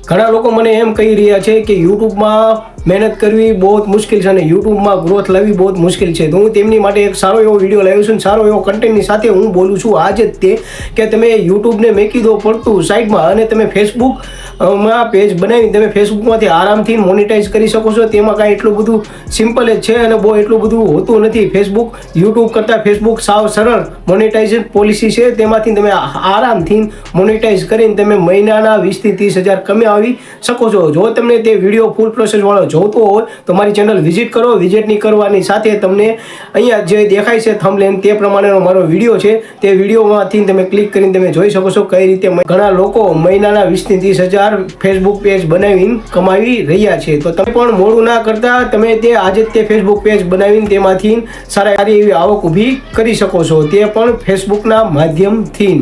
ઘણા લોકો મને એમ કહી રહ્યા છે કે યુટ્યુબમાં મહેનત કરવી બહુ જ મુશ્કેલ છે અને યુટ્યુબમાં ગ્રોથ લાવવી બહુ જ મુશ્કેલ છે. તો હું તેમની માટે એક સારો એવો વિડીયો લાવ્યો છું, સારો એવો કન્ટેન્ટની સાથે હું બોલું છું આજે જ તે કે તમે યુટ્યુબને મેકી દો પડતું સાઈડમાં અને તમે ફેસબુકમાં પેજ બનાવીને તમે ફેસબુકમાંથી આરામથી મોનિટાઈઝ કરી શકો છો. તેમાં કાંઈ એટલું બધું સિમ્પલ જ છે અને બહુ એટલું બધું હોતું નથી. ફેસબુક યુટ્યુબ કરતાં ફેસબુક સાવ સરળ મોનિટાઇઝેશન પોલિસી છે. તેમાંથી તમે આરામથી મોનિટાઈઝ કરીને તમે મહિનાના 20 થી 30 હજાર કમાવી શકો છો. જો તમને તે વિડીયો ફૂલ પ્રોસેસ વાળો જોતો હોય તો મારી ચેનલ વિઝિટ કરો. વિઝિટની કરવાની સાથે તમને અહીંયા જે દેખાય છે થંબનેલ તે પ્રમાણેનો મારો વિડીયો છે. તે વિડીયોમાંથી તમે ક્લિક કરીને તમે જોઈ શકો છો કઈ રીતે ઘણા લોકો મહિનાના 20 થી 30 હજાર ફેસબુક પેજ બનાવીને કમાવી રહ્યા છે. તો તમે પણ મોડું ના કરતા તમે તે આજે જ તે ફેસબુક પેજ બનાવીને તેમાંથી સારી એવી આવક ઊભી કરી શકો છો, તે પણ ફેસબુકના માધ્યમથી.